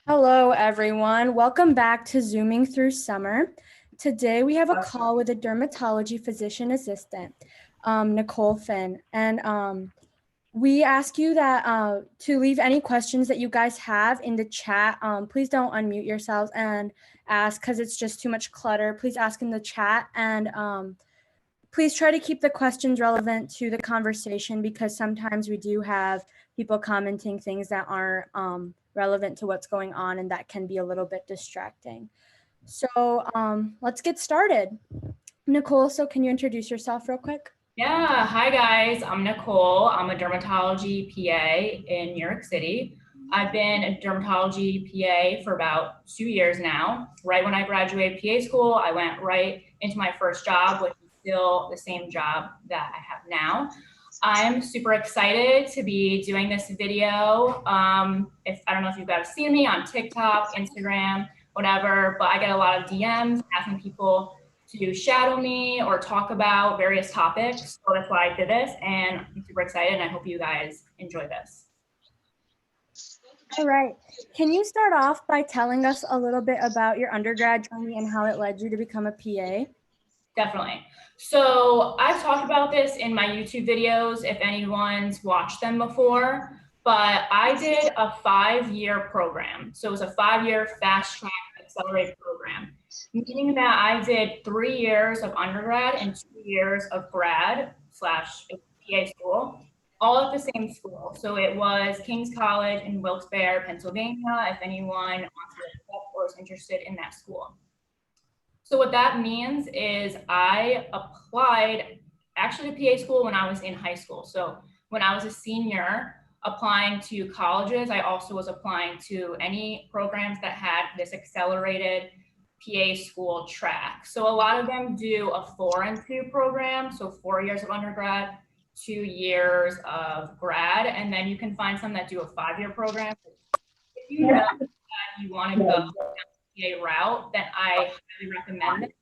Hello, everyone. Welcome back to Zooming Through Summer. Today we have a call with a dermatology physician assistant, Nicole Finn. And we ask you that to leave any questions that you guys have in the chat. Please don't unmute yourselves and ask because it's just too much clutter. Please ask in the chat and please try to keep the questions relevant to the conversation because sometimes we do have people commenting things that aren't relevant to what's going on, and that can be a little bit distracting. So let's get started. Nicole, so can you introduce yourself real quick? Yeah, hi guys, I'm Nicole. I'm a dermatology PA in New York City. I've been a dermatology PA for about 2 years now. Right when I graduated PA school, I went right into my first job, which is still the same job that I have now. I'm super excited to be doing this video. If I don't know if you guys have seen me on TikTok, Instagram, whatever, but I get a lot of DMs asking people to shadow me or talk about various topics. So that's why I did this, and I'm super excited, and I hope you guys enjoy this. All right. Can you start off by telling us a little bit about your undergrad journey and how it led you to become a PA? Definitely. So I've talked about this in my YouTube videos, if anyone's watched them before, but I did a 5-year program. So it was a 5-year fast track accelerated program, meaning that I did 3 years of undergrad and 2 years of grad / PA school, all at the same school. So it was King's College in Wilkes-Barre, Pennsylvania, if anyone wants to look up or is interested in that school. So what that means is I applied actually to PA school when I was in high school. So when I was a senior applying to colleges, I also was applying to any programs that had this accelerated PA school track. So a lot of them do a 4 and 2 program. So 4 years of undergrad, 2 years of grad, and then you can find some that do a 5-year program. If you know that you want to go PA route, then I highly recommend it.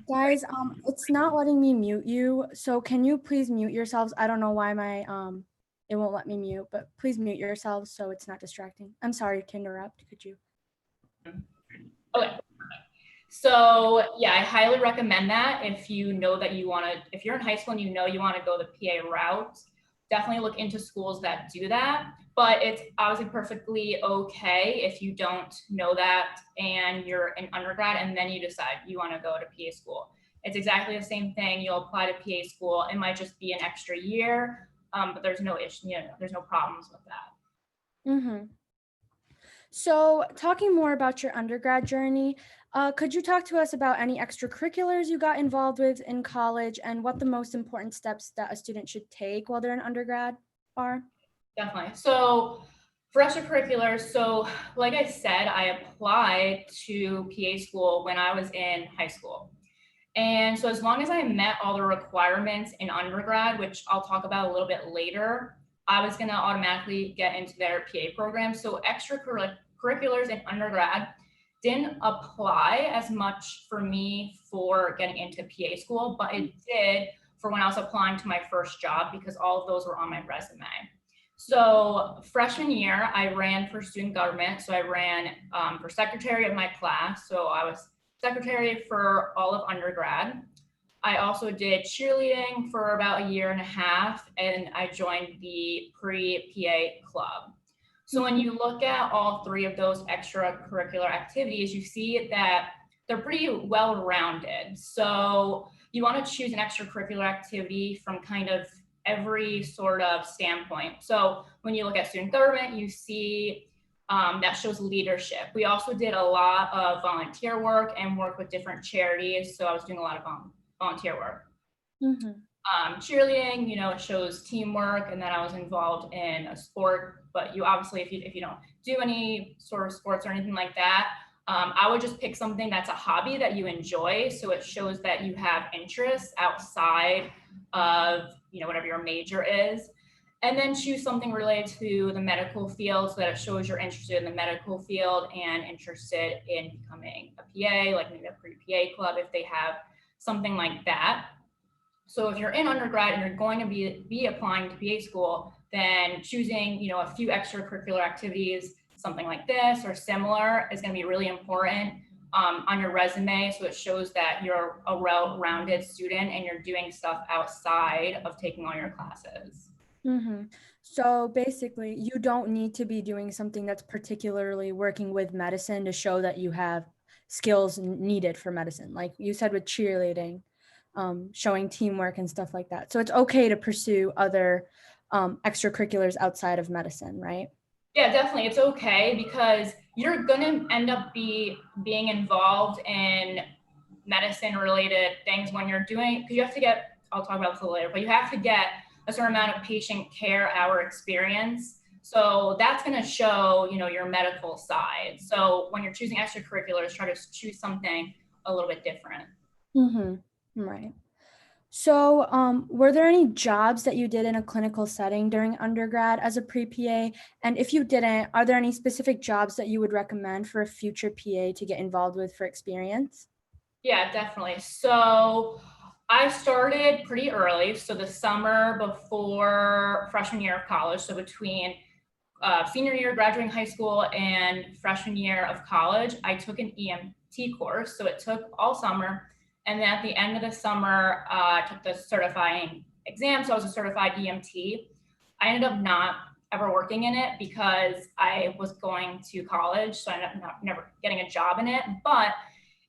Guys, it's not letting me mute you. So can you please mute yourselves? I don't know why my it won't let me mute, but please mute yourselves so it's not distracting. I'm sorry to interrupt. Could you? Okay. So yeah, I highly recommend that if you know that you want to, if you're in high school and you know you want to go the PA route, definitely look into schools that do that. But it's obviously perfectly okay if you don't know that and you're an undergrad and then you decide you want to go to PA school. It's exactly the same thing. You'll apply to PA school. It might just be an extra year, but there's no issue. There's no problems with that. Mm-hmm. So talking more about your undergrad journey, could you talk to us about any extracurriculars you got involved with in college and what the most important steps that a student should take while they're in undergrad are? Definitely. So for extracurriculars, so like I said, I applied to PA school when I was in high school. And so as long as I met all the requirements in undergrad, which I'll talk about a little bit later, I was going to automatically get into their PA program. So extracurriculars in undergrad didn't apply as much for me for getting into PA school, but it did for when I was applying to my first job because all of those were on my resume. So freshman year, I ran for student government. So I ran for secretary of my class. So I was secretary for all of undergrad. I also did cheerleading for about 1.5 years, and I joined the pre-PA club. So when you look at all 3 of those extracurricular activities, you see that they're pretty well-rounded. So you want to choose an extracurricular activity from kind of every sort of standpoint. So when you look at student government, you see that shows leadership. We also did a lot of volunteer work and work with different charities. So I was doing a lot of volunteer work. Mm-hmm. Cheerleading, it shows teamwork, and then I was involved in a sport. But you obviously, if you don't do any sort of sports or anything like that, I would just pick something that's a hobby that you enjoy. So it shows that you have interests outside of whatever your major is. And then choose something related to the medical field so that it shows you're interested in the medical field and interested in becoming a PA, like maybe a pre-PA club if they have something like that. So if you're in undergrad and you're going to be applying to PA school, then choosing a few extracurricular activities something like this or similar is going to be really important on your resume. So it shows that you're a well-rounded student and you're doing stuff outside of taking all your classes. Mm-hmm. So basically, you don't need to be doing something that's particularly working with medicine to show that you have skills needed for medicine. Like you said with cheerleading, showing teamwork and stuff like that. So it's okay to pursue other extracurriculars outside of medicine, right? Yeah, definitely. It's okay because you're going to end up being involved in medicine related things when you're doing, because you have to get, I'll talk about this a little later, but you have to get a certain amount of patient care hour experience. So that's going to show, your medical side. So when you're choosing extracurriculars, try to choose something a little bit different. Mm-hmm. Right. So, were there any jobs that you did in a clinical setting during undergrad as a pre-PA? And if you didn't, are there any specific jobs that you would recommend for a future PA to get involved with for experience? Yeah, definitely. So I started pretty early. So the summer before freshman year of college, so between senior year graduating high school and freshman year of college, I took an EMT course. So it took all summer. And then at the end of the summer, I took the certifying exam. So I was a certified EMT. I ended up not ever working in it because I was going to college. So I ended up never getting a job in it. But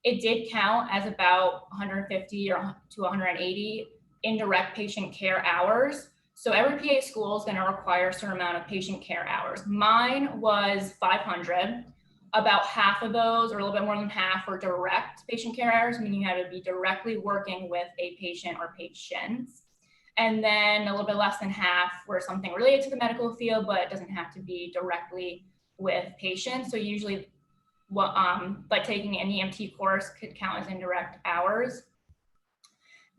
it did count as about 150 or to 180 indirect patient care hours. So every PA school is going to require a certain amount of patient care hours. Mine was 500. About half of those, or a little bit more than half, were direct patient care hours, meaning you had to be directly working with a patient or patients. And then a little bit less than half were something related to the medical field, but it doesn't have to be directly with patients. So usually like taking an EMT course could count as indirect hours.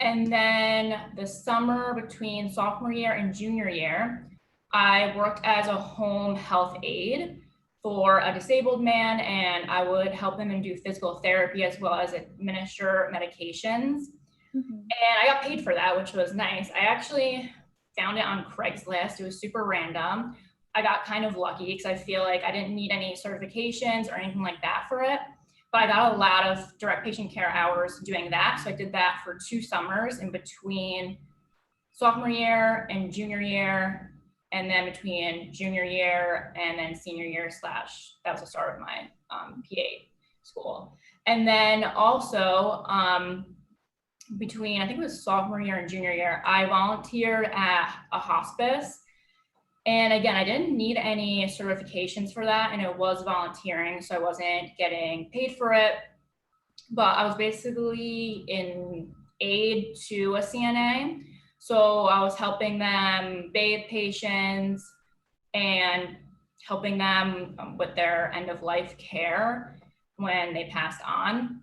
And then the summer between sophomore year and junior year, I worked as a home health aide for a disabled man, and I would help him and do physical therapy as well as administer medications. Mm-hmm. And I got paid for that, which was nice. I actually found it on Craigslist. It was super random. I got kind of lucky because I feel like I didn't need any certifications or anything like that for it. But I got a lot of direct patient care hours doing that. So I did that for 2 summers in between sophomore year and junior year, and then between junior year and then senior year / that was the start of my PA school. And then also between, I think it was sophomore year and junior year, I volunteered at a hospice. And again, I didn't need any certifications for that, and it was volunteering, so I wasn't getting paid for it. But I was basically in aid to a CNA. So I was helping them bathe patients and helping them with their end of life care when they passed on.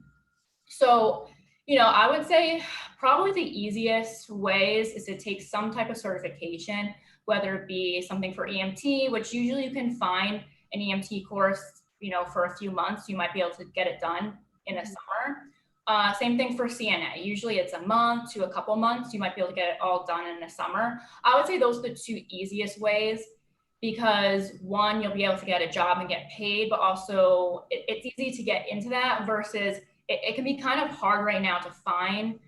So, I would say probably the easiest ways is to take some type of certification, whether it be something for EMT, which usually you can find an EMT course, for a few months. You might be able to get it done in a summer. Same thing for CNA. Usually it's a month to a couple months. You might be able to get it all done in the summer. I would say those are the 2 easiest ways because one, you'll be able to get a job and get paid, but also it's easy to get into that versus it can be kind of hard right now to find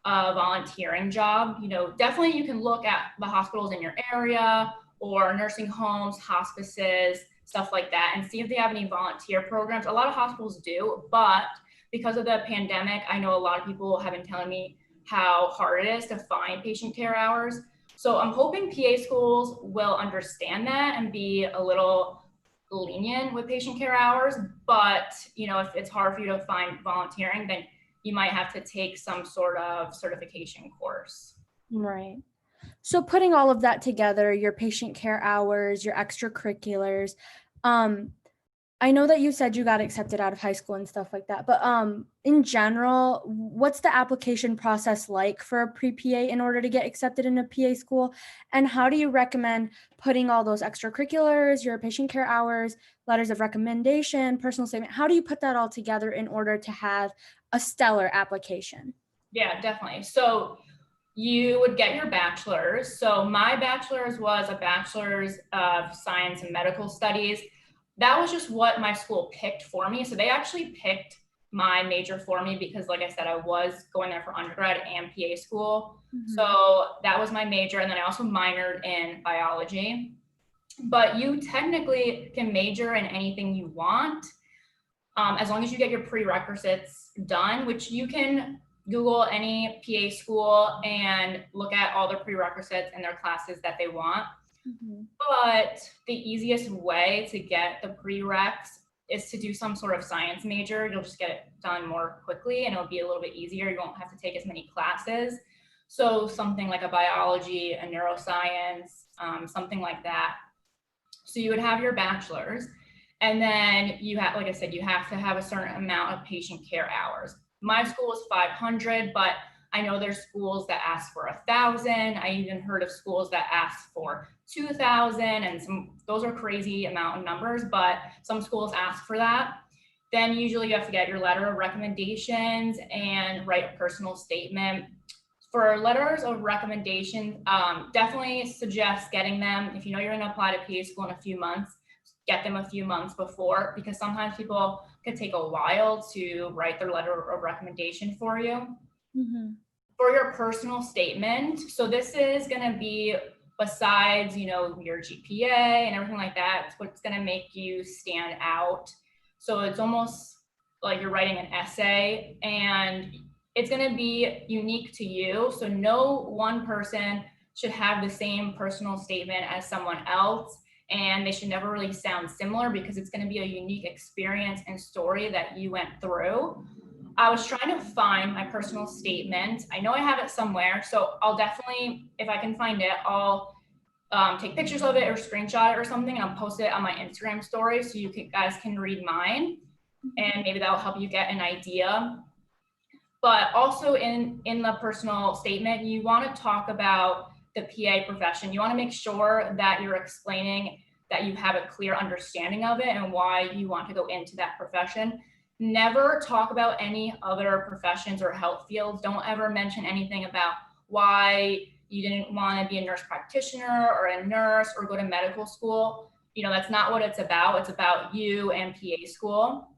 a volunteering job. Definitely you can look at the hospitals in your area or nursing homes, hospices, stuff like that, and see if they have any volunteer programs. A lot of hospitals do, but because of the pandemic, I know a lot of people have been telling me how hard it is to find patient care hours. So I'm hoping PA schools will understand that and be a little lenient with patient care hours. But, if it's hard for you to find volunteering, then you might have to take some sort of certification course. Right. So putting all of that together, your patient care hours, your extracurriculars, I know that you said you got accepted out of high school and stuff like that, but in general, what's the application process like for a pre-PA in order to get accepted in a PA school? And how do you recommend putting all those extracurriculars, your patient care hours, letters of recommendation, personal statement, how do you put that all together in order to have a stellar application? Yeah, definitely. So you would get your bachelor's. So my bachelor's was a bachelor's of science and medical studies. that was just what my school picked for me. So they actually picked my major for me because, like I said, I was going there for undergrad and PA school. So that was my major. And then I also minored in biology. But you technically can major in anything you want, as long as you get your prerequisites done, which you can Google any PA school and look at all their prerequisites and their classes that they want. But the easiest way to get the prereqs is to do some sort of science major. You'll just get it done more quickly and it'll be a little bit easier. You won't have to take as many classes. So something like a biology, a neuroscience, something like that. So you would have your bachelor's, and then you have, like I said, you have to have a certain amount of patient care hours. My school was 500, but I know there's schools that ask for 1,000. I even heard of schools that ask for 2,000, and those are crazy amount of numbers, but some schools ask for that. Then usually you have to get your letter of recommendations and write a personal statement. For letters of recommendation, definitely suggest getting them if you know you're going to apply to PA school in a few months. Get them a few months before, because sometimes people could take a while to write their letter of recommendation for you. For your personal statement, so this is going to be besides, you know, your GPA and everything like that, it's what's going to make you stand out. So it's almost like you're writing an essay, and it's going to be unique to you. So no one person should have the same personal statement as someone else, and they should never really sound similar because it's going to be a unique experience and story that you went through. I was trying to find my personal statement. I know I have it somewhere, so I'll definitely, if I can find it, I'll take pictures of it or screenshot it or something, and I'll post it on my Instagram story so you guys can read mine, and maybe that'll help you get an idea. But also in the personal statement, you want to talk about the PA profession. You want to make sure that you're explaining that you have a clear understanding of it and why you want to go into that profession. Never talk about any other professions or health fields. Don't ever mention anything about why you didn't want to be a nurse practitioner or a nurse or go to medical school. You know, that's not what it's about. It's about you and PA school.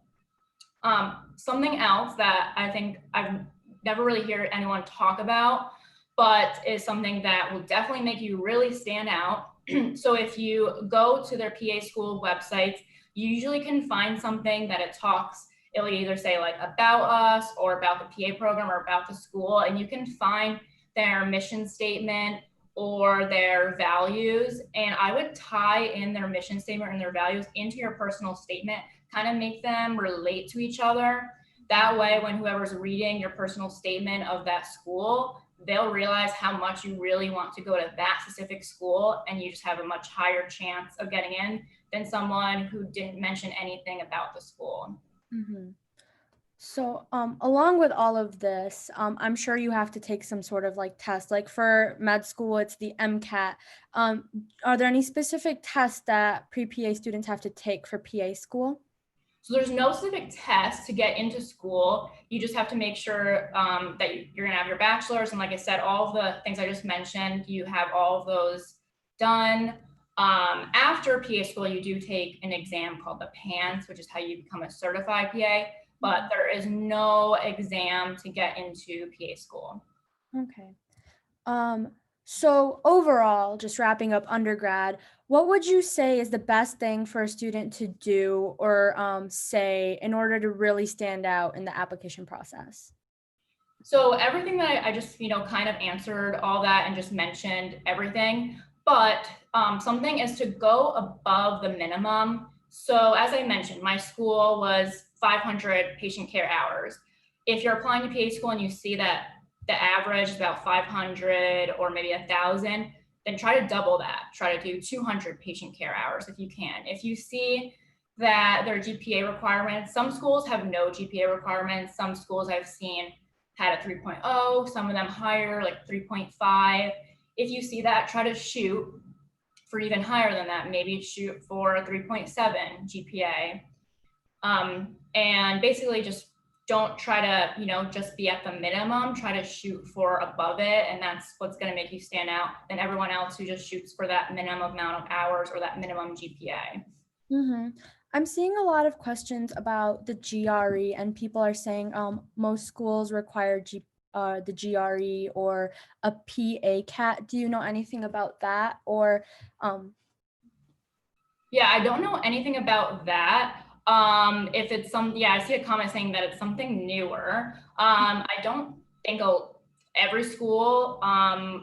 Something else that I think I've never really heard anyone talk about, but is something that will definitely make you really stand out. So if you go to their PA school websites, you usually can find something that it'll either say like about us or about the PA program or about the school, and you can find their mission statement or their values. And I would tie in their mission statement and their values into your personal statement, kind of make them relate to each other. That way, when whoever's reading your personal statement of that school, they'll realize how much you really want to go to that specific school, and you just have a much higher chance of getting in than someone who didn't mention anything about the school. So along with all of this, I'm sure you have to take some sort of like test. Like for med school, it's the MCAT. Are there any specific tests that pre-PA students have to take for PA school? So there's no specific test to get into school. You just have to make sure that you're gonna have your bachelor's. And like I said, all of the things I just mentioned, you have all of those done. After PA school, you do take an exam called the PANCE, which is how you become a certified PA, but there is no exam to get into PA school. Okay. So overall, just wrapping up undergrad, what would you say is the best thing for a student to do or say in order to really stand out in the application process? So everything that I just, kind of answered all that and just mentioned everything, but something is to go above the minimum. So as I mentioned, my school was 500 patient care hours. If you're applying to PA school and you see that the average is about 500 or maybe 1,000, then try to double that. Try to do 200 patient care hours if you can. If you see that there are GPA requirements, some schools have no GPA requirements. Some schools I've seen had a 3.0, some of them higher, like 3.5. If you see that, try to shoot for even higher than that. Maybe shoot for a 3.7 GPA. And basically just don't try to, just be at the minimum. Try to shoot for above it, and that's what's going to make you stand out than everyone else who just shoots for that minimum amount of hours or that minimum GPA. I'm seeing a lot of questions about the GRE, and people are saying most schools require the GRE or a PA CAT. Do you know anything about that? Or Yeah, I don't know anything about that. If it's I see a comment saying that it's something newer. I don't think every school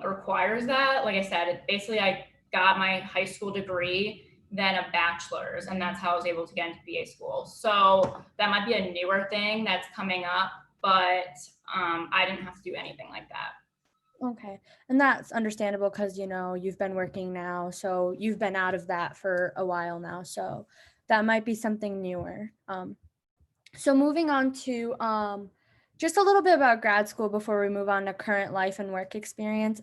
requires that. Like I said, basically I got my high school degree, then a bachelor's, and that's how I was able to get into BA school. So that might be a newer thing that's coming up, but I didn't have to do anything like that. Okay. And that's understandable because, you've been working now, so you've been out of that for a while now. So that might be something newer. So moving on to just a little bit about grad school before we move on to current life and work experience.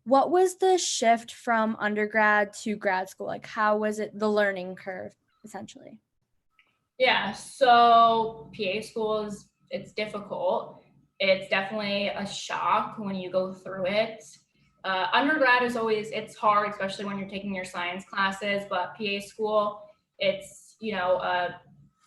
What was the shift from undergrad to grad school? Like, how was it the learning curve, essentially? Yeah, so PA school it's difficult. It's definitely a shock when you go through it. Undergrad is it's hard, especially when you're taking your science classes, but PA school, it's, a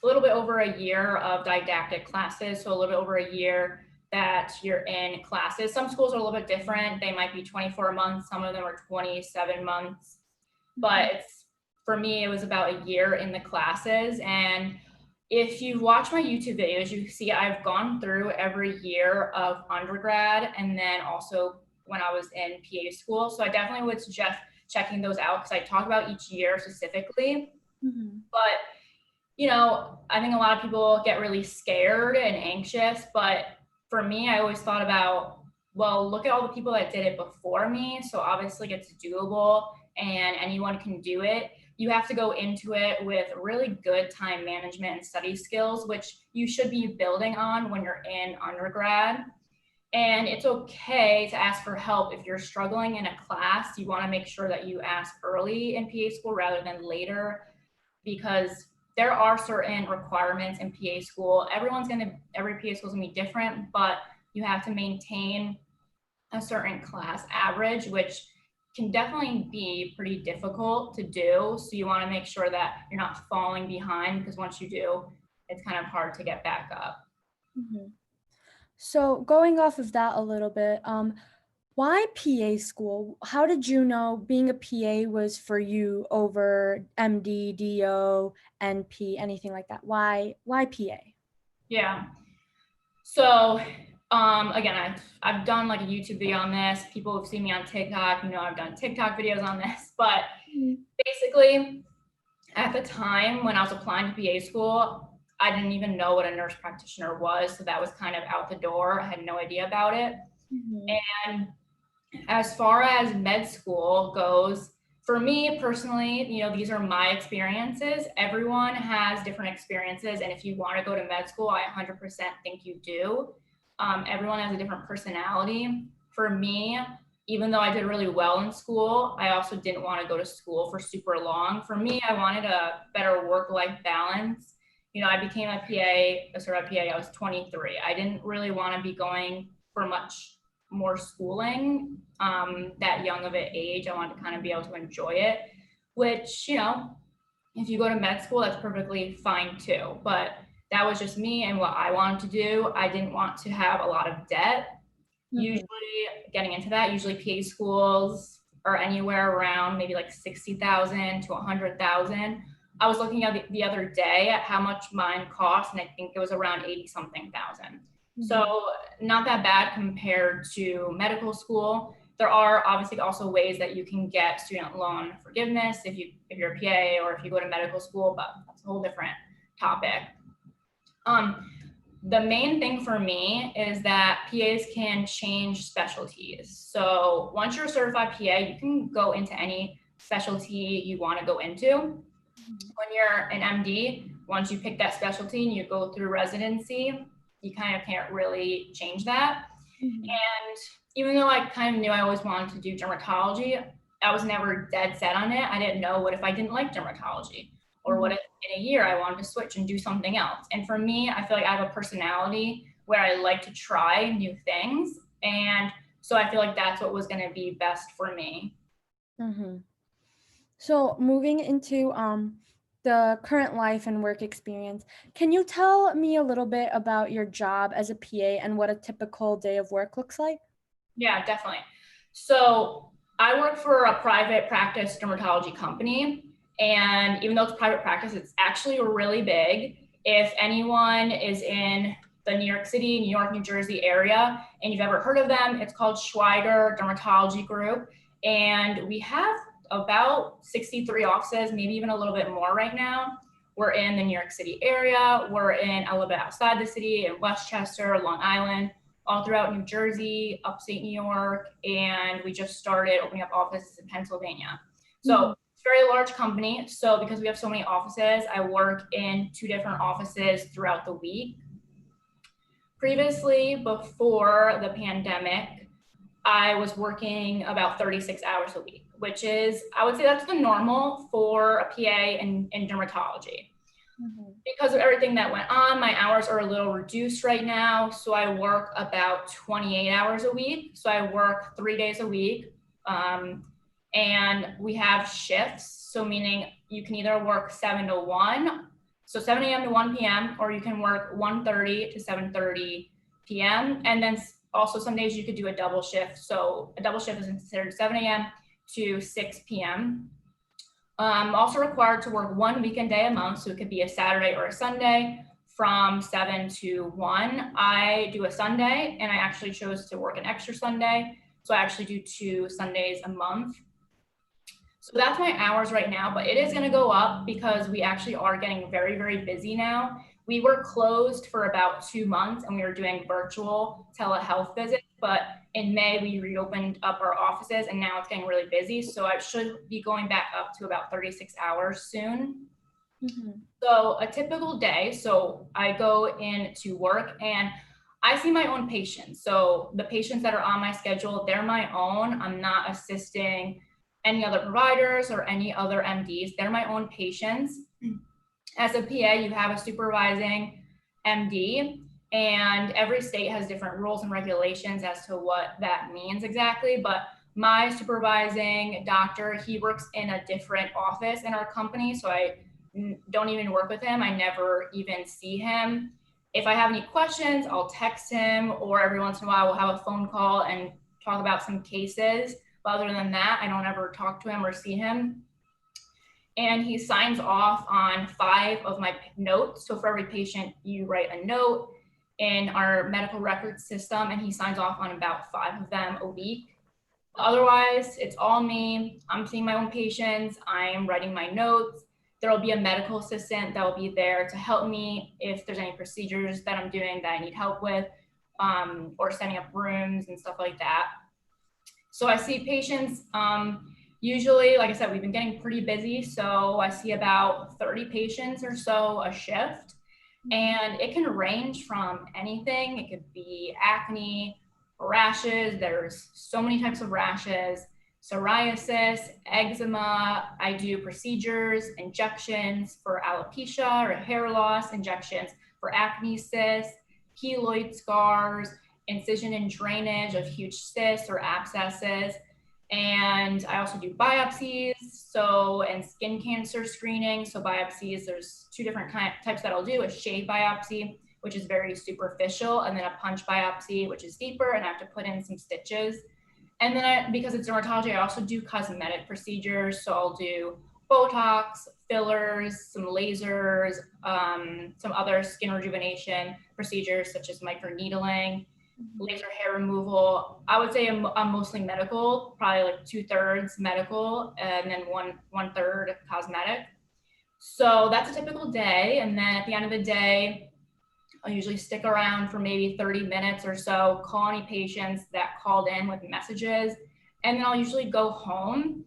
little bit over a year of didactic classes. So a little bit over a year that you're in classes. Some schools are a little bit different. They might be 24 months. Some of them are 27 months, but for me, it was about a year in the classes. And if you watch my YouTube videos, you see I've gone through every year of undergrad and then also when I was in PA school. So I definitely would suggest checking those out because I talk about each year specifically. But, I think a lot of people get really scared and anxious. But for me, I always thought about, well, look at all the people that did it before me. So obviously it's doable and anyone can do it. You have to go into it with really good time management and study skills, which you should be building on when you're in undergrad. And it's okay to ask for help if you're struggling in a class. You want to make sure that you ask early in PA school rather than later, because there are certain requirements in PA school. Every PA school is gonna be different, but you have to maintain a certain class average, which can definitely be pretty difficult to do. So you want to make sure that you're not falling behind, because once you do, it's kind of hard to get back up. So going off of that a little bit, why PA school? How did you know being a PA was for you over MD, DO, NP, anything like that? Why PA? Yeah. So again, I've done like a YouTube video on this. People have seen me on TikTok, I've done TikTok videos on this, but basically at the time when I was applying to PA school, I didn't even know what a nurse practitioner was. So that was kind of out the door. I had no idea about it. And as far as med school goes, for me personally, these are my experiences. Everyone has different experiences. And if you want to go to med school, I 100% think you do. Everyone has a different personality. For me, even though I did really well in school, I also didn't want to go to school for super long. For me, I wanted a better work-life balance. I became a certified PA, I was 23. I didn't really want to be going for much more schooling that young of an age. I wanted to kind of be able to enjoy it, which, if you go to med school, that's perfectly fine too. But that was just me and what I wanted to do. I didn't want to have a lot of debt. Usually getting into that, usually PA schools are anywhere around maybe like 60,000 to 100,000. I was looking at the other day at how much mine cost, and I think it was around 80 something thousand. So not that bad compared to medical school. There are obviously also ways that you can get student loan forgiveness if you're a PA or if you go to medical school, but that's a whole different topic. The main thing for me is that PAs can change specialties. So once you're a certified PA, you can go into any specialty you want to go into. When you're an MD, once you pick that specialty and you go through residency, you kind of can't really change that. And even though I kind of knew I always wanted to do dermatology, I was never dead set on it. I didn't know what if I didn't like dermatology, or what if in a year I wanted to switch and do something else. And for me, I feel like I have a personality where I like to try new things. And so I feel like that's what was going to be best for me. So moving into the current life and work experience. Can you tell me a little bit about your job as a PA and what a typical day of work looks like? Yeah, definitely. So I work for a private practice dermatology company. And even though it's private practice, it's actually really big. If anyone is in the New York City, New York, New Jersey area, and you've ever heard of them, it's called Schweiger Dermatology Group. And we have about 63 offices, maybe even a little bit more right now. We're in the New York City area. We're in a little bit outside the city in Westchester, Long Island, all throughout New Jersey, upstate New York, and we just started opening up offices in Pennsylvania. So it's a very large company. So because we have so many offices, I work in 2 different offices throughout the week. Previously, before the pandemic, I was working about 36 hours a week, which is, I would say that's the normal for a PA in dermatology. Because of everything that went on, my hours are a little reduced right now. So I work about 28 hours a week. So I work 3 days a week. And we have shifts. So meaning you can either work 7 to 1, so 7 a.m. to 1 p.m., or you can work 1:30 to 7:30 p.m. And then also some days you could do a double shift. So a double shift is considered 7 a.m. to 6 p.m. Also required to work 1 weekend day a month, so it could be a Saturday or a Sunday from 7 to 1. I do a Sunday, and I actually chose to work an extra Sunday, so I actually do 2 Sundays a month. So that's my hours right now, but it is going to go up because we actually are getting very, very busy now. We were closed for about 2 months and we were doing virtual telehealth visits, but in May we reopened up our offices and now it's getting really busy. So I should be going back up to about 36 hours soon. So a typical day, so I go in to work and I see my own patients. So the patients that are on my schedule, they're my own. I'm not assisting any other providers or any other MDs. They're my own patients. As a PA, you have a supervising MD, and every state has different rules and regulations as to what that means exactly. But my supervising doctor, he works in a different office in our company, so I don't even work with him. I never even see him. If I have any questions, I'll text him, or every once in a while we'll have a phone call and talk about some cases. But other than that, I don't ever talk to him or see him. And he signs off on 5 of my notes. So for every patient, you write a note in our medical records system, and he signs off on about 5 of them a week. Otherwise, it's all me. I'm seeing my own patients. I am writing my notes. There will be a medical assistant that will be there to help me if there's any procedures that I'm doing that I need help with, or setting up rooms and stuff like that. So I see patients, usually, like I said, we've been getting pretty busy. So I see about 30 patients or so a shift. And it can range from anything. It could be acne, rashes. There's so many types of rashes, psoriasis, eczema. I do procedures, injections for alopecia or hair loss, injections for acne cysts, keloid scars, incision and drainage of huge cysts or abscesses. And I also do biopsies, and skin cancer screening. So biopsies, there's 2 different types that I'll do: a shave biopsy, which is very superficial, and then a punch biopsy, which is deeper, and I have to put in some stitches. And then because it's dermatology, I also do cosmetic procedures. So I'll do Botox, fillers, some lasers, some other skin rejuvenation procedures such as microneedling, laser hair removal. I would say I'm mostly medical, probably like 2/3 medical, and then one third cosmetic. So that's a typical day. And then at the end of the day, I'll usually stick around for maybe 30 minutes or so, call any patients that called in with messages, and then I'll usually go home.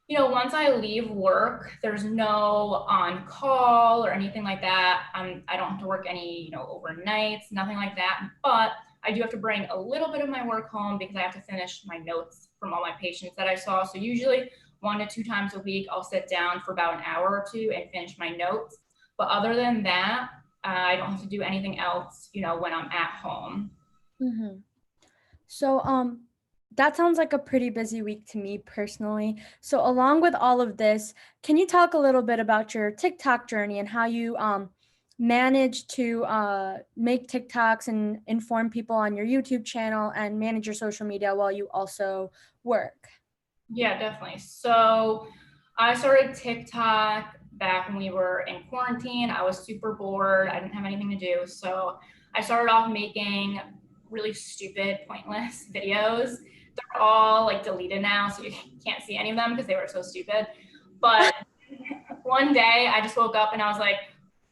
Once I leave work, there's no on call or anything like that. I don't have to work any, overnights, nothing like that. But I do have to bring a little bit of my work home because I have to finish my notes from all my patients that I saw. So usually 1 to 2 times a week, I'll sit down for about an hour or 2 and finish my notes. But other than that, I don't have to do anything else, when I'm at home. So, That sounds like a pretty busy week to me personally. So along with all of this, can you talk a little bit about your TikTok journey and how you manage to make TikToks and inform people on your YouTube channel and manage your social media while you also work? Yeah, definitely. So I started TikTok back when we were in quarantine. I was super bored. I didn't have anything to do. So I started off making really stupid, pointless videos. They're all like deleted now, so you can't see any of them because they were so stupid. But one day I just woke up and I was like,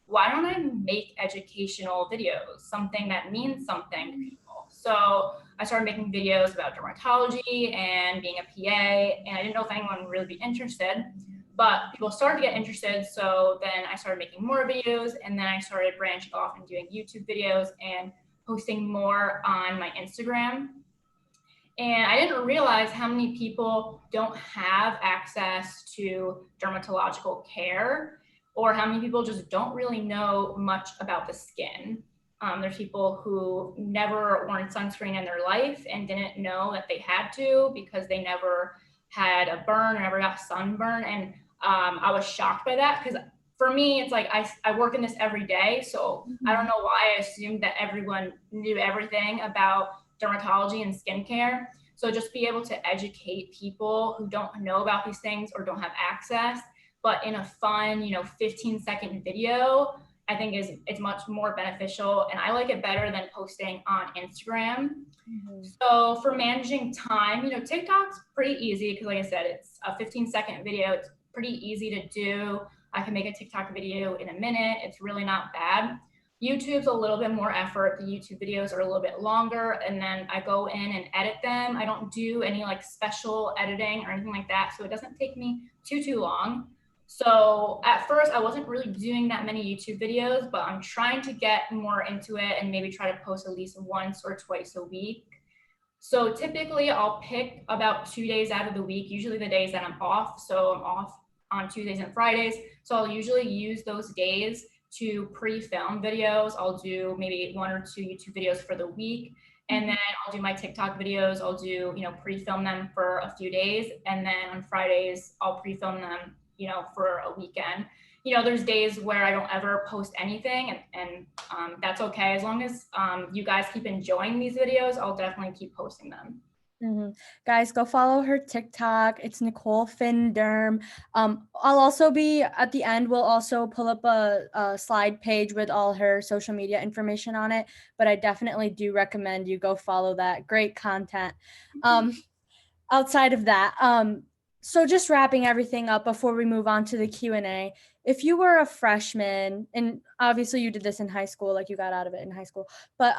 why don't I make educational videos, something that means something to people? So I started making videos about dermatology and being a PA, and I didn't know if anyone would really be interested, but people started to get interested. So then I started making more videos, and then I started branching off and doing YouTube videos and posting more on my Instagram. And I didn't realize how many people don't have access to dermatological care, or how many people just don't really know much about the skin. There's people who never worn sunscreen in their life and didn't know that they had to because they never had a burn or never got sunburn. And I was shocked by that because for me, it's like I work in this every day. So I don't know why I assumed that everyone knew everything about dermatology and skincare. So just be able to educate people who don't know about these things or don't have access, but in a fun, 15-second video, I think it's much more beneficial. And I like it better than posting on Instagram. So for managing time, TikTok's pretty easy because like I said, it's a 15-second video. It's pretty easy to do. I can make a TikTok video in a minute. It's really not bad. YouTube's a little bit more effort. The YouTube videos are a little bit longer, and then I go in and edit them. I don't do any like special editing or anything like that, so it doesn't take me too long. So at first I wasn't really doing that many YouTube videos, but I'm trying to get more into it and maybe try to post at least once or twice a week. So typically I'll pick about 2 days out of the week, usually the days that I'm off. So I'm off on Tuesdays and Fridays. So I'll usually use those days to pre-film videos. I'll do maybe 1 or 2 YouTube videos for the week. And then I'll do my TikTok videos. I'll do, pre-film them for a few days. And then on Fridays, I'll pre-film them, for a weekend. There's days where I don't ever post anything, and that's okay. As long as you guys keep enjoying these videos, I'll definitely keep posting them. Guys, go follow her TikTok. It's Nicole Finn Derm. I'll also be at the end. We'll also pull up a slide page with all her social media information on it. But I definitely do recommend you go follow that. Great content. Outside of that, so just wrapping everything up before we move on to the Q&A. If you were a freshman, and obviously you did this in high school, like you got out of it in high school, but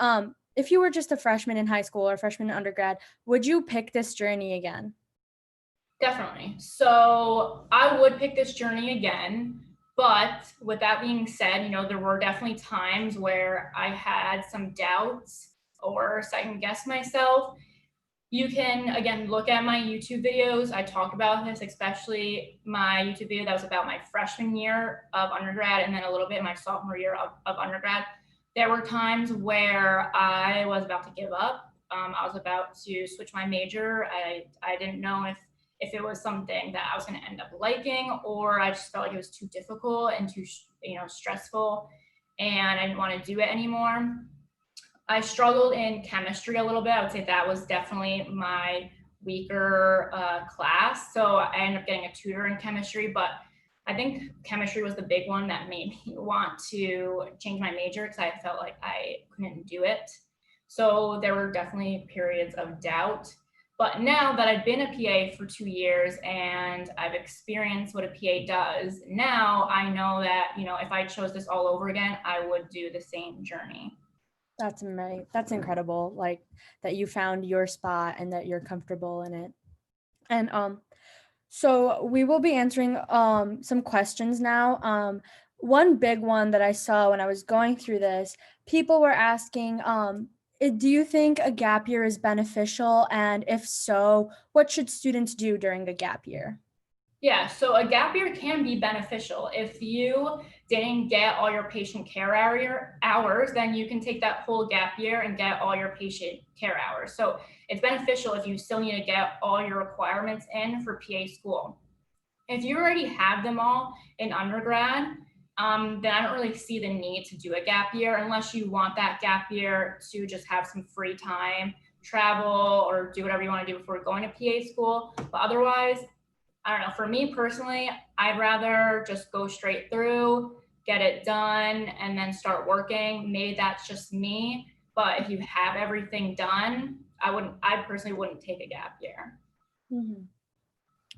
if you were just a freshman in high school or a freshman in undergrad, would you pick this journey again? Definitely. So I would pick this journey again. But with that being said, there were definitely times where I had some doubts or second guess myself. You can, again, look at my YouTube videos. I talk about this, especially my YouTube video that was about my freshman year of undergrad and then a little bit my sophomore year of undergrad. There were times where I was about to give up. I was about to switch my major. I didn't know if it was something that I was going to end up liking, or I just felt like it was too difficult and too stressful, and I didn't want to do it anymore. I struggled in chemistry a little bit. I would say that was definitely my weaker class. So I ended up getting a tutor in chemistry, but I think chemistry was the big one that made me want to change my major because I felt like I couldn't do it. So there were definitely periods of doubt. But now that I've been a PA for 2 years and I've experienced what a PA does, now I know that, if I chose this all over again, I would do the same journey. That's amazing. That's incredible. Like that you found your spot and that you're comfortable in it. And so we will be answering some questions now. One big one that I saw when I was going through this, people were asking, do you think a gap year is beneficial? And if so, what should students do during a gap year? Yeah, so a gap year can be beneficial. If you didn't get all your patient care hours, then you can take that whole gap year and get all your patient care hours. So it's beneficial if you still need to get all your requirements in for PA school. If you already have them all in undergrad, then I don't really see the need to do a gap year unless you want that gap year to just have some free time, travel, or do whatever you want to do before going to PA school. But otherwise, I don't know. For me personally, I'd rather just go straight through, get it done, and then start working. Maybe that's just me. But if you have everything done, I personally wouldn't take a gap year. Mhm.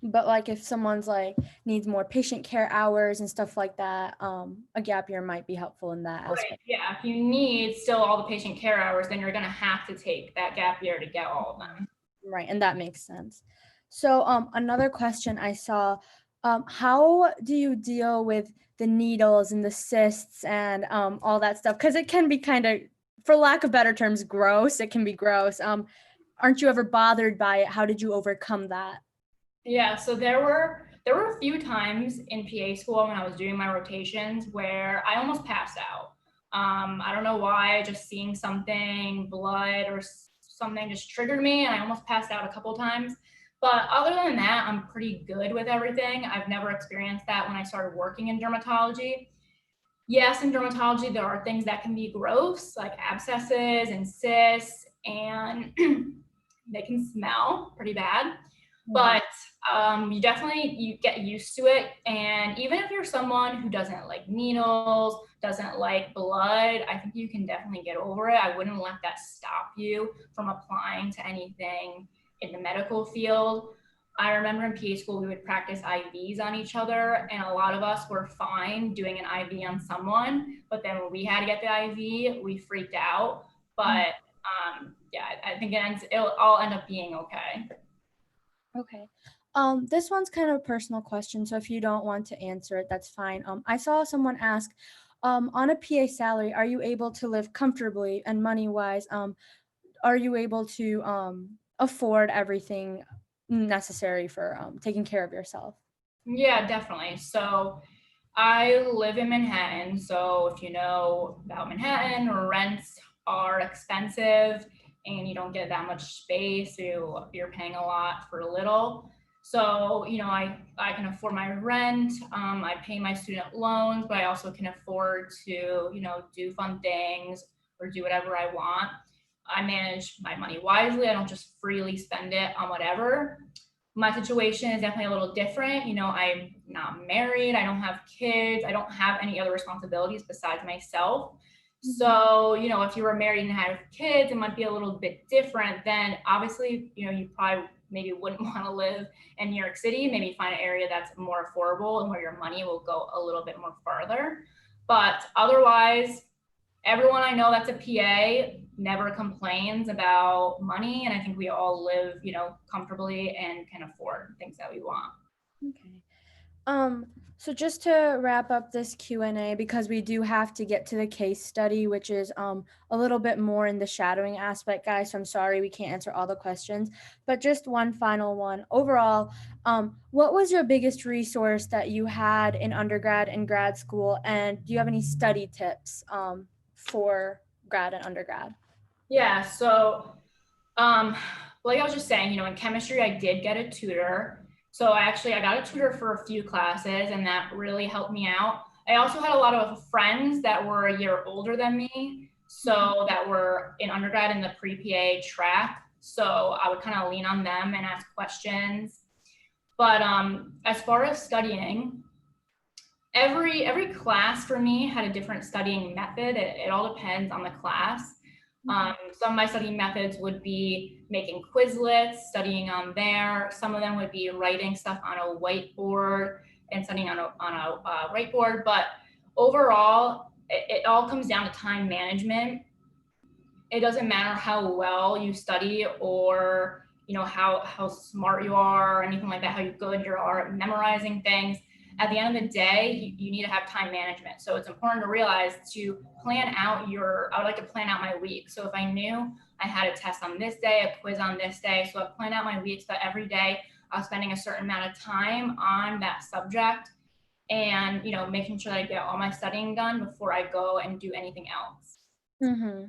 But like if someone's like needs more patient care hours and stuff like that, a gap year might be helpful in that Right. aspect. Yeah. If you need still all the patient care hours, then you're going to have to take that gap year to get all of them. Right, and that makes sense. So another question I saw, how do you deal with the needles and the cysts and all that stuff? Because it can be kind of, for lack of better terms, gross. It can be gross. Aren't you ever bothered by it? How did you overcome that? Yeah, so there were a few times in PA school when I was doing my rotations where I almost passed out. I don't know why, just seeing something, blood or something just triggered me, and I almost passed out a couple times. But other than that, I'm pretty good with everything. I've never experienced that when I started working in dermatology. Yes, in dermatology, there are things that can be gross, like abscesses and cysts, and they can smell pretty bad. Mhm. But you get used to it. And even if you're someone who doesn't like needles, doesn't like blood, I think you can definitely get over it. I wouldn't let that stop you from applying to anything in the medical field. I remember in PA school, we would practice IVs on each other, and a lot of us were fine doing an IV on someone. But then when we had to get the IV, we freaked out. But yeah, I think it'll all end up being okay. Okay. This one's kind of a personal question, so if you don't want to answer it, that's fine. I saw someone ask, on a PA salary, are you able to live comfortably and money-wise? Are you able to afford everything necessary for taking care of yourself? Yeah, definitely. So I live in Manhattan. So if you know about Manhattan, rents are expensive and you don't get that much space. You're paying a lot for little. So, I can afford my rent. I pay my student loans, but I also can afford to, do fun things or do whatever I want. I manage my money wisely. I don't just freely spend it on whatever. My situation is definitely a little different. I'm not married, I don't have kids, I don't have any other responsibilities besides myself. So, if you were married and had kids, it might be a little bit different. Then obviously, you probably maybe wouldn't want to live in New York City, maybe find an area that's more affordable and where your money will go a little bit more farther. But otherwise, everyone I know that's a PA never complains about money. And I think we all live, comfortably and can afford things that we want. Okay. Um, so just to wrap up this Q&A, because we do have to get to the case study, which is a little bit more in the shadowing aspect, guys. So I'm sorry we can't answer all the questions, but just one final one. Overall, what was your biggest resource that you had in undergrad and grad school? And do you have any study tips for grad and undergrad? Yeah. So, um, like I was just saying, in chemistry, I did get a tutor. So I got a tutor for a few classes, and that really helped me out. I also had a lot of friends that were a year older than me, so that were in undergrad in the pre-PA track. So I would kind of lean on them and ask questions. But as far as studying, every class for me had a different studying method. It all depends on the class. Some of my studying methods would be making Quizlets, studying on there. Some of them would be writing stuff on a whiteboard and studying on a whiteboard. But overall, it all comes down to time management. It doesn't matter how well you study or how smart you are or anything like that, how good you are at memorizing things. At the end of the day, you need to have time management. So it's important to realize to plan out I would like to plan out my week. So if I knew I had a test on this day, a quiz on this day, so I plan out my week so that every day spending a certain amount of time on that subject and, making sure that I get all my studying done before I go and do anything else. Mm-hmm.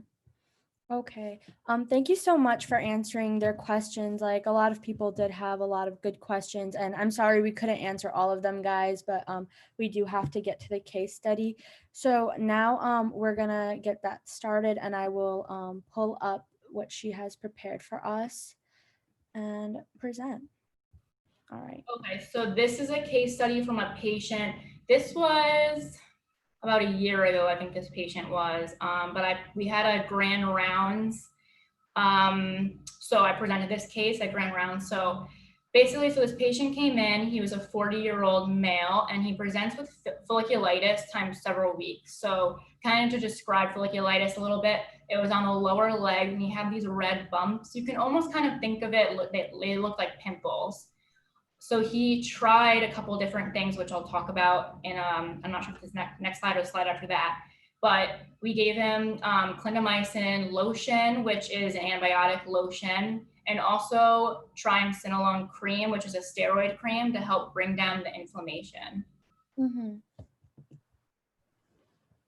Okay. Thank you so much for answering their questions. Like a lot of people did have a lot of good questions, and I'm sorry we couldn't answer all of them, guys, but we do have to get to the case study. So now we're gonna get that started, and I will pull up what she has prepared for us and present. All right. Okay, so this is a case study from a patient. This was about a year ago, I think this patient was, but we had a grand rounds. So I presented this case at grand rounds. So basically, so this patient came in, he was a 40-year-old male, and he presents with folliculitis times several weeks. So kind of to describe folliculitis a little bit, it was on the lower leg, and he had these red bumps. You can almost kind of think of it, they look like pimples. So he tried a couple different things, which I'll talk about in, I'm not sure if this next slide or the slide after that, but we gave him clindamycin lotion, which is an antibiotic lotion, and also triamcinolone cream, which is a steroid cream to help bring down the inflammation. Mm-hmm.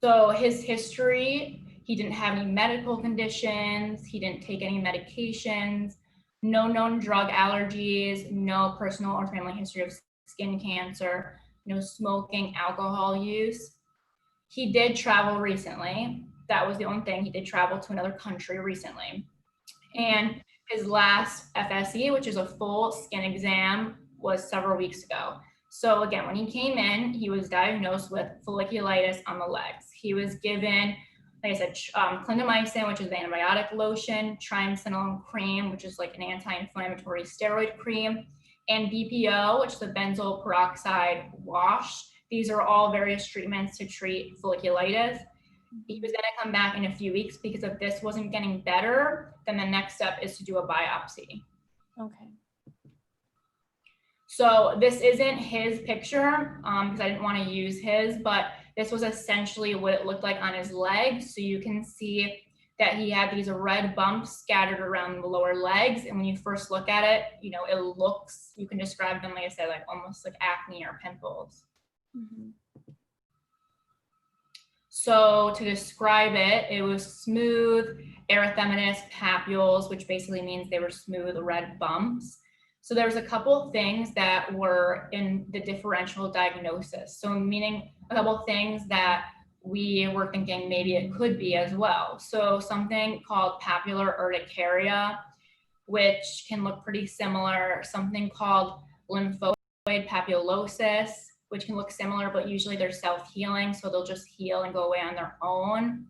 So his history, he didn't have any medical conditions, he didn't take any medications, no known drug allergies, no personal or family history of skin cancer, no smoking, alcohol use. He did travel recently. That was the only thing. He did travel to another country recently. And his last FSE, which is a full skin exam, was several weeks ago. So again, when he came in, he was diagnosed with folliculitis on the legs. He was given, like I said, clindamycin, which is the antibiotic lotion, triamcinolone cream, which is like an anti-inflammatory steroid cream, and BPO, which is a benzoyl peroxide wash. These are all various treatments to treat folliculitis. He was going to come back in a few weeks because if this wasn't getting better, then the next step is to do a biopsy. Okay. So this isn't his picture because I didn't want to use his, but this was essentially what it looked like on his legs. So you can see that he had these red bumps scattered around the lower legs. And when you first look at it, it looks, you can describe them, like I said, like almost like acne or pimples. Mm-hmm. So to describe it, it was smooth erythematous papules, which basically means they were smooth red bumps. So there was a couple things that were in the differential diagnosis. So meaning a couple things that we were thinking maybe it could be as well. So something called papular urticaria, which can look pretty similar. Something called lymphoid papulosis, which can look similar, but usually they're self-healing, so they'll just heal and go away on their own.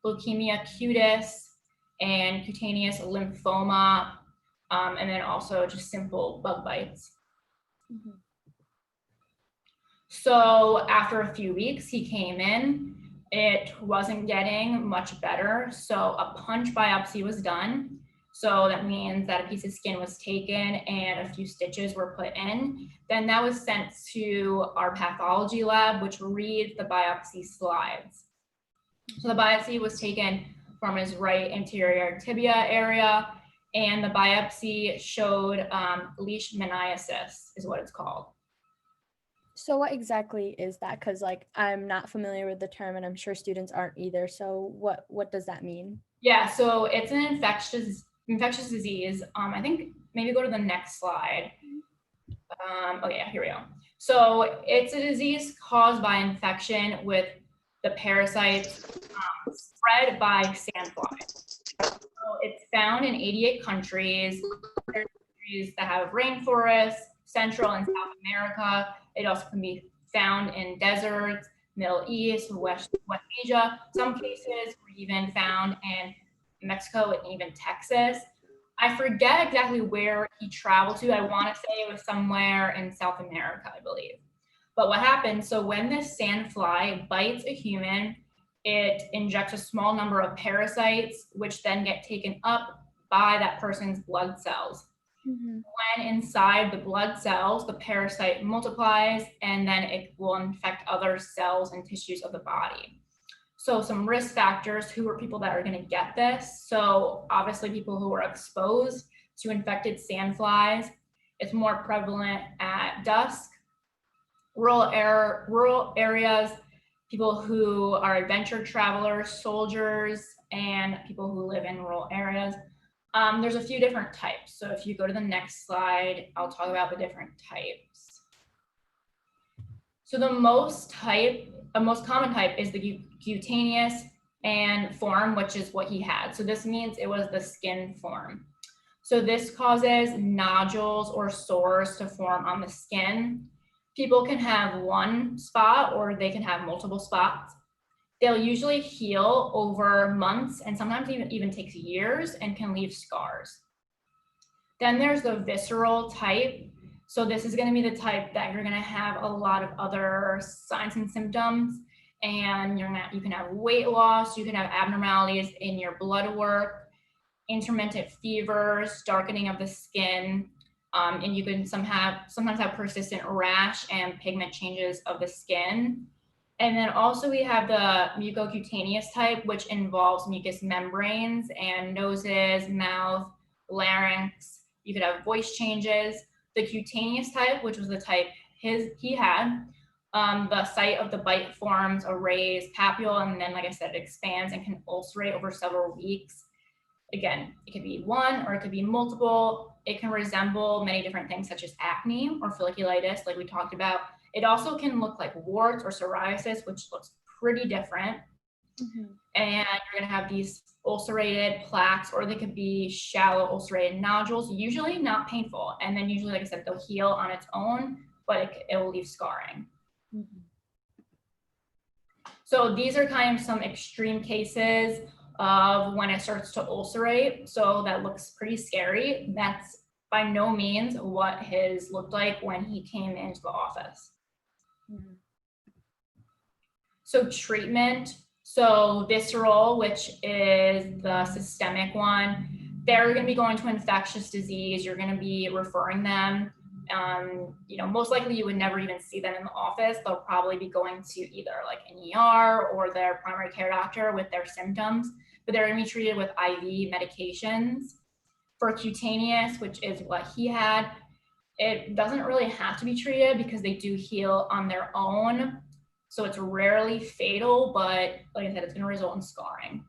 Leukemia cutis and cutaneous lymphoma, and then also just simple bug bites. Mm-hmm. So after a few weeks, he came in. It wasn't getting much better, so a punch biopsy was done. So that means that a piece of skin was taken and a few stitches were put in. Then that was sent to our pathology lab, which reads the biopsy slides. So the biopsy was taken from his right anterior tibia area, and the biopsy showed leishmaniasis is what it's called. So what exactly is that? Because like I'm not familiar with the term, and I'm sure students aren't either. So what does that mean? Yeah, so it's an infectious disease. I think maybe go to the next slide. Okay, yeah, here we go. So it's a disease caused by infection with the parasites spread by sandflies. So it's found in 88 countries. There's countries that have rainforests, Central and South America. It also can be found in deserts, Middle East, West Asia. Some cases were even found in Mexico and even Texas. I forget exactly where he traveled to. I want to say it was somewhere in South America, I believe. But what happens, so when this sandfly bites a human, it injects a small number of parasites, which then get taken up by that person's blood cells. Mm-hmm. When inside the blood cells, the parasite multiplies and then it will infect other cells and tissues of the body. So some risk factors, who are people that are going to get this? So obviously people who are exposed to infected sandflies, It's more prevalent at dusk, rural areas, people who are adventure travelers, soldiers, and people who live in rural areas. There's a few different types. So if you go to the next slide, I'll talk about the different types. So the most common type is the cutaneous and form, which is what he had. So this means it was the skin form. So this causes nodules or sores to form on the skin. People can have one spot or they can have multiple spots. They'll usually heal over months and sometimes even takes years and can leave scars. Then there's the visceral type. So this is going to be the type that you're going to have a lot of other signs and symptoms, and you can have weight loss, you can have abnormalities in your blood work, intermittent fevers, darkening of the skin, and you can sometimes have persistent rash and pigment changes of the skin. And then also we have the mucocutaneous type, which involves mucous membranes and noses, mouth, larynx. You could have voice changes. The cutaneous type, which was the type he had, the site of the bite forms a raised papule, and then, like I said, it expands and can ulcerate over several weeks. Again, it could be one or it could be multiple. It can resemble many different things such as acne or folliculitis, like we talked about. It also can look like warts or psoriasis, which looks pretty different. Mm-hmm. And you're going to have these ulcerated plaques, or they could be shallow ulcerated nodules, usually not painful. And then usually, like I said, they'll heal on its own, but it will leave scarring. Mm-hmm. So these are kind of some extreme cases of when it starts to ulcerate. So that looks pretty scary. That's by no means what his looked like when he came into the office. Mm-hmm. So treatment, so visceral, which is the systemic one, they're going to be going to infectious disease. You're going to be referring them. Most likely you would never even see them in the office. They'll probably be going to either like an ER or their primary care doctor with their symptoms, but they're going to be treated with IV medications. For cutaneous, which is what he had, it doesn't really have to be treated because they do heal on their own. So it's rarely fatal, but like I said, it's going to result in scarring.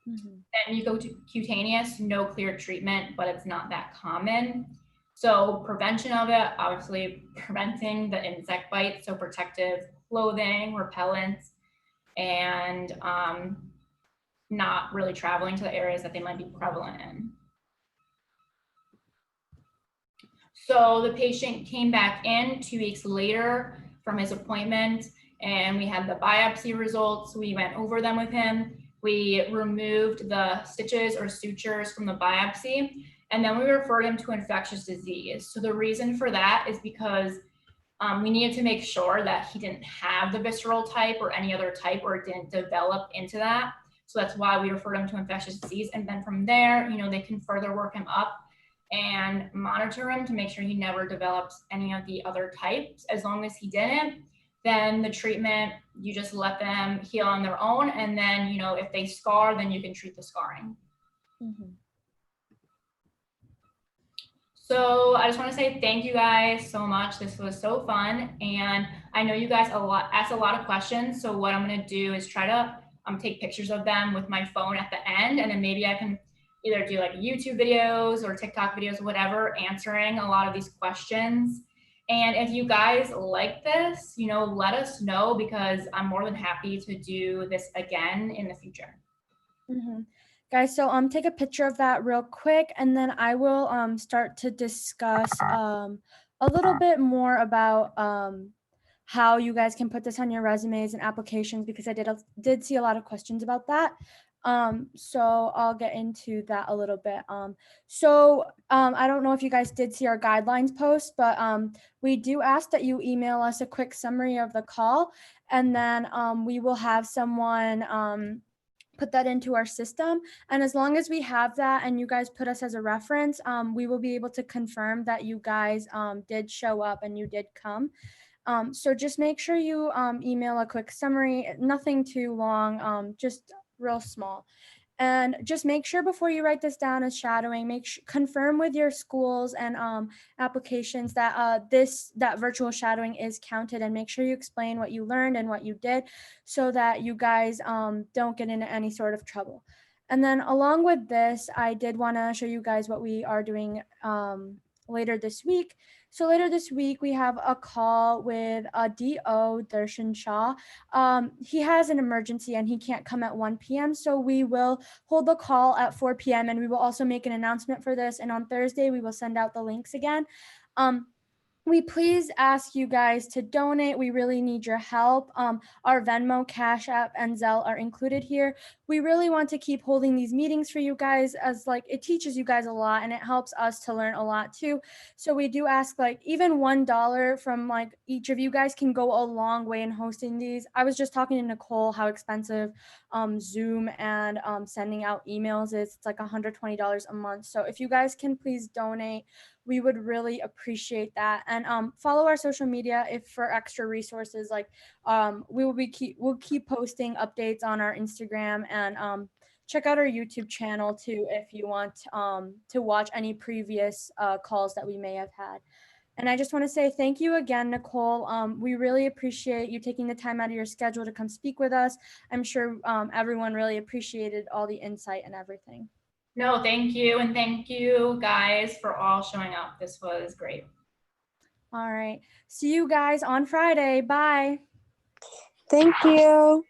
Mm-hmm. Then you go to cutaneous, no clear treatment, but it's not that common. So prevention of it, obviously preventing the insect bite, so protective clothing, repellents, and not really traveling to the areas that they might be prevalent in. So the patient came back in 2 weeks later from his appointment, and we had the biopsy results. We went over them with him. We removed the stitches or sutures from the biopsy, and then we referred him to infectious disease. So the reason for that is because we needed to make sure that he didn't have the visceral type or any other type, or it didn't develop into that. So that's why we referred him to infectious disease. And then from there, they can further work him up and monitor him to make sure he never develops any of the other types. As long as he didn't, then the treatment, you just let them heal on their own. And then, if they scar, then you can treat the scarring. Mm-hmm. So I just want to say thank you guys so much. This was so fun. And I know you guys asked a lot of questions. So what I'm going to do is try to take pictures of them with my phone at the end. And then maybe I can either do like YouTube videos or TikTok videos, whatever, answering a lot of these questions. And if you guys like this, let us know, because I'm more than happy to do this again in the future. Mm-hmm. Guys, so take a picture of that real quick, and then I will start to discuss a little bit more about how you guys can put this on your resumes and applications, because I did see a lot of questions about that. So I'll get into that a little bit. I don't know if you guys did see our guidelines post, but we do ask that you email us a quick summary of the call, and then we will have someone put that into our system. And as long as we have that and you guys put us as a reference, we will be able to confirm that you guys did show up and you did come. So just make sure you email a quick summary, nothing too long, just real small. And just make sure before you write this down as shadowing, confirm with your schools and applications that that virtual shadowing is counted, and make sure you explain what you learned and what you did so that you guys don't get into any sort of trouble. And then along with this, I did want to show you guys what we are doing later this week. So later this week, we have a call with DO Darshan Shah. He has an emergency and he can't come at 1 p.m. So we will hold the call at 4 p.m. and we will also make an announcement for this. And on Thursday, we will send out the links again. We please ask you guys to donate. We really need your help. Our Venmo, Cash App, and Zelle are included here. We really want to keep holding these meetings for you guys, as like it teaches you guys a lot and it helps us to learn a lot too. So we do ask like even $1 from like each of you guys can go a long way in hosting these. I was just talking to Nicole how expensive Zoom and sending out emails is. It's like $120 a month. So if you guys can please donate, we would really appreciate that. And follow our social media if for extra resources. Like we'll keep posting updates on our Instagram, and check out our YouTube channel too if you want to watch any previous calls that we may have had. And I just want to say thank you again, Nicole. We really appreciate you taking the time out of your schedule to come speak with us. I'm sure everyone really appreciated all the insight and everything. No, thank you. And thank you guys for all showing up. This was great. All right. See you guys on Friday. Bye. Thank you.